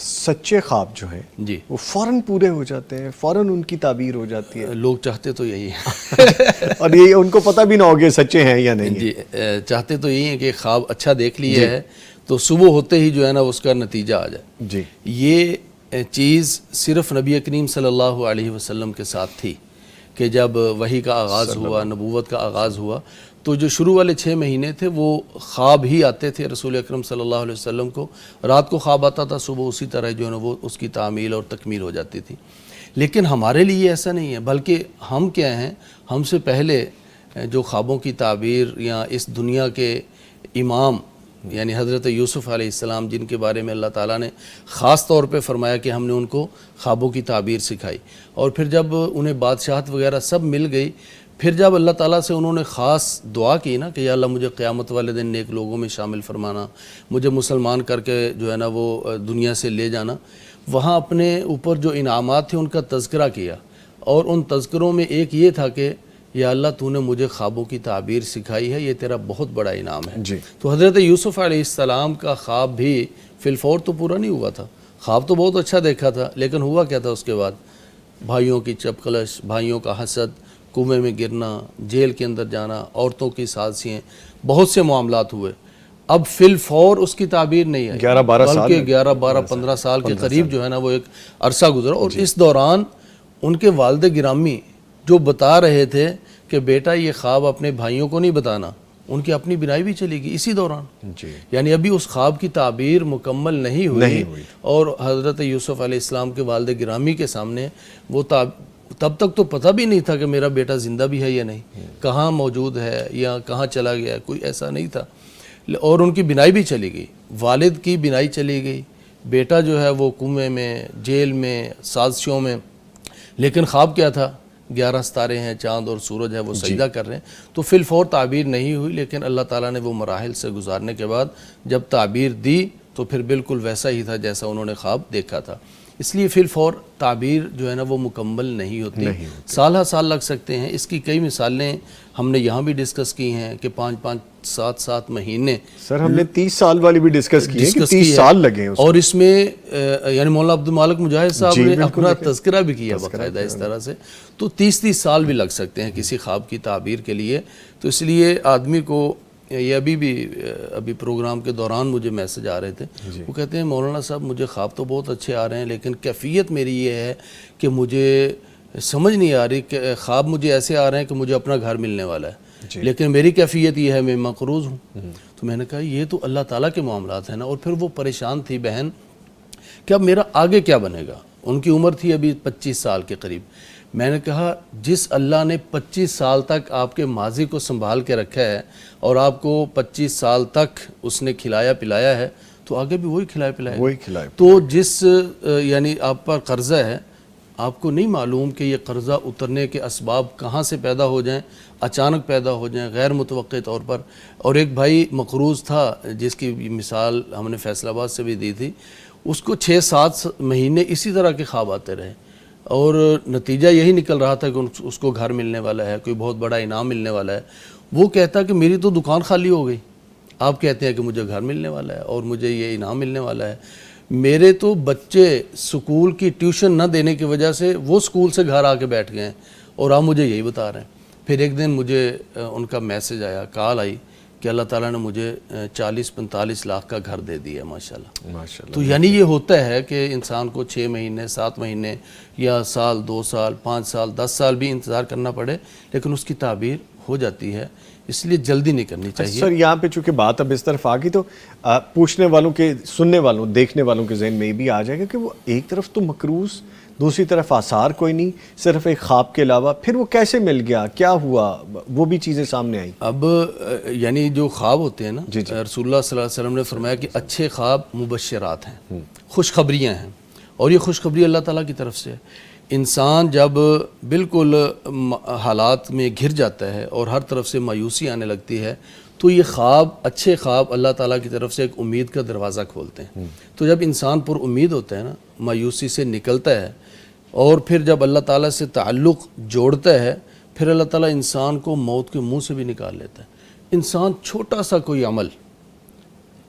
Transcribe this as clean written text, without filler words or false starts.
سچے خواب جو ہیں جی وہ فوراً پورے ہو جاتے ہیں، فوراً ان کی تعبیر ہو جاتی ہے، لوگ چاہتے تو یہی ہے اور یہ ان کو پتہ بھی نہ ہوگے سچے ہیں یا نہیں جی چاہتے تو یہی ہے کہ خواب اچھا دیکھ لیا ہے تو صبح ہوتے ہی جو ہے نا اس کا نتیجہ آ جائے. جی. یہ چیز صرف نبی کریم صلی اللہ علیہ وسلم کے ساتھ تھی کہ جب وحی کا آغاز ہوا، نبوت کا آغاز ہوا، تو جو شروع والے 6 مہینے تھے وہ خواب ہی آتے تھے رسول اکرم صلی اللہ علیہ وسلم کو. رات کو خواب آتا تھا، صبح اسی طرح جو ہے نا وہ اس کی تعمیل اور تکمیل ہو جاتی تھی. لیکن ہمارے لیے ایسا نہیں ہے، بلکہ ہم کیا ہیں، ہم سے پہلے جو خوابوں کی تعبیر یا اس دنیا کے امام یعنی حضرت یوسف علیہ السلام، جن کے بارے میں اللہ تعالیٰ نے خاص طور پہ فرمایا کہ ہم نے ان کو خوابوں کی تعبیر سکھائی، اور پھر جب انہیں بادشاہت وغیرہ سب مل گئی، پھر جب اللہ تعالیٰ سے انہوں نے خاص دعا کی نا کہ یا اللہ مجھے قیامت والے دن نیک لوگوں میں شامل فرمانا، مجھے مسلمان کر کے جو ہے نا وہ دنیا سے لے جانا، وہاں اپنے اوپر جو انعامات تھے ان کا تذکرہ کیا، اور ان تذکروں میں ایک یہ تھا کہ یا اللہ تو نے مجھے خوابوں کی تعبیر سکھائی ہے، یہ تیرا بہت بڑا انعام ہے. جی. تو حضرت یوسف علیہ السلام کا خواب بھی فی الفور تو پورا نہیں ہوا تھا. خواب تو بہت اچھا دیکھا تھا، لیکن ہوا کیا تھا اس کے بعد؟ بھائیوں کی چپقلش، بھائیوں کا حسد، کنویں میں گرنا، جیل کے اندر جانا، عورتوں کی سازشیں، بہت سے معاملات ہوئے. اب فی الفور اس کی تعبیر نہیں آئی، 11-12 سال، بلکہ 11-12-15 سال کے قریب جو ہے نا وہ ایک عرصہ گزرا. اور اس دوران ان کے والد گرامی جو بتا رہے تھے کہ بیٹا یہ خواب اپنے بھائیوں کو نہیں بتانا، ان کی اپنی بینائی بھی چلی گئی اسی دوران. یعنی ابھی اس خواب کی تعبیر مکمل نہیں ہوئی، اور حضرت یوسف علیہ السلام کے والد گرامی کے سامنے وہ تب تک تو پتہ بھی نہیں تھا کہ میرا بیٹا زندہ بھی ہے یا نہیں، کہاں موجود ہے یا کہاں چلا گیا، کوئی ایسا نہیں تھا. اور ان کی بینائی بھی چلی گئی، والد کی بینائی چلی گئی، بیٹا جو ہے وہ کنویں میں، جیل میں، سازشوں میں. لیکن خواب کیا تھا؟ 11 ستارے ہیں، چاند اور سورج ہے، وہ سجدہ کر رہے ہیں. تو فی الفور تعبیر نہیں ہوئی، لیکن اللہ تعالیٰ نے وہ مراحل سے گزارنے کے بعد جب تعبیر دی تو پھر بالکل ویسا ہی تھا جیسا انہوں نے خواب دیکھا تھا. اس لیے فی الفور تعبیر جو ہے نا وہ مکمل نہیں ہوتی، سال ہر سال لگ سکتے ہیں. اس کی کئی مثالیں ہم نے یہاں بھی ڈسکس کی ہیں کہ 5-7 مہینے. سر ہم نے 30 سال والی بھی ڈسکس کی ہے کہ 30 سال لگے ہیں. اور اس میں یعنی مولانا عبد المالک مجاہد صاحب نے اپنا تذکرہ بھی کیا باقاعدہ اس طرح سے. تو 30 سال بھی لگ سکتے ہیں کسی خواب کی تعبیر کے لیے. تو اس لیے آدمی کو یہ ابھی پروگرام کے دوران مجھے میسج آ رہے تھے، وہ کہتے ہیں مولانا صاحب مجھے خواب تو بہت اچھے آ رہے ہیں، لیکن کیفیت میری یہ ہے کہ مجھے سمجھ نہیں آ رہی کہ خواب مجھے ایسے آ رہے ہیں کہ مجھے اپنا گھر ملنے والا ہے، لیکن میری کیفیت یہ ہے میں مقروض ہوں. تو میں نے کہا یہ تو اللہ تعالیٰ کے معاملات ہیں نا. اور پھر وہ پریشان تھی بہن کہ اب میرا آگے کیا بنے گا. ان کی عمر تھی ابھی 25 سال کے قریب. میں نے کہا جس اللہ نے 25 سال تک آپ کے ماضی کو سنبھال کے رکھا ہے اور آپ کو 25 سال تک اس نے کھلایا پلایا ہے، تو آگے بھی وہی کھلایا پلایا. تو جس یعنی آپ پر قرضہ ہے، آپ کو نہیں معلوم کہ یہ قرضہ اترنے کے اسباب کہاں سے پیدا ہو جائیں، اچانک پیدا ہو جائیں غیر متوقع طور پر. اور ایک بھائی مقروض تھا جس کی مثال ہم نے فیصل آباد سے بھی دی تھی، اس کو 6-7 مہینے اسی طرح کے خواب آتے رہے، اور نتیجہ یہی نکل رہا تھا کہ اس کو گھر ملنے والا ہے، کوئی بہت بڑا انعام ملنے والا ہے. وہ کہتا کہ میری تو دکان خالی ہو گئی، آپ کہتے ہیں کہ مجھے گھر ملنے والا ہے اور مجھے یہ انعام ملنے والا ہے. میرے تو بچے سکول کی ٹیوشن نہ دینے کی وجہ سے وہ سکول سے گھر آ کے بیٹھ گئے ہیں، اور آپ مجھے یہی بتا رہے ہیں. پھر ایک دن مجھے ان کا میسج آیا، کال آئی کہ اللہ تعالیٰ نے مجھے 40-45 لاکھ کا گھر دے دیا ماشاءاللہ. تو یعنی یہ ہوتا ہے کہ انسان کو 6 مہینے 7 مہینے یا سال 2 سال 5 سال 10 سال بھی انتظار کرنا پڑے، لیکن اس کی تعبیر ہو جاتی ہے. اس لیے جلدی نہیں کرنی چاہیے. سر یہاں پہ چونکہ بات اب اس طرف آ گئی تو پوچھنے والوں کے، سننے والوں، دیکھنے والوں کے ذہن میں یہ بھی آ جائے گا کہ وہ ایک طرف تو مقروض، دوسری طرف آثار کوئی نہیں، صرف ایک خواب کے علاوہ، پھر وہ کیسے مل گیا، کیا ہوا، وہ بھی چیزیں سامنے آئیں. اب یعنی جو خواب ہوتے ہیں نا، رسول اللہ صلی اللہ علیہ وسلم نے فرمایا کہ اچھے خواب مبشرات ہیں، خوشخبریاں ہیں، اور یہ خوشخبری اللہ تعالیٰ کی طرف سے ہے. انسان جب بالکل حالات میں گھر جاتا ہے اور ہر طرف سے مایوسی آنے لگتی ہے، تو یہ خواب، اچھے خواب اللہ تعالیٰ کی طرف سے ایک امید کا دروازہ کھولتے ہیں. تو جب انسان پر امید ہوتا ہے نا، مایوسی سے نکلتا ہے، اور پھر جب اللہ تعالیٰ سے تعلق جوڑتا ہے، پھر اللہ تعالیٰ انسان کو موت کے منہ سے بھی نکال لیتا ہے. انسان چھوٹا سا کوئی عمل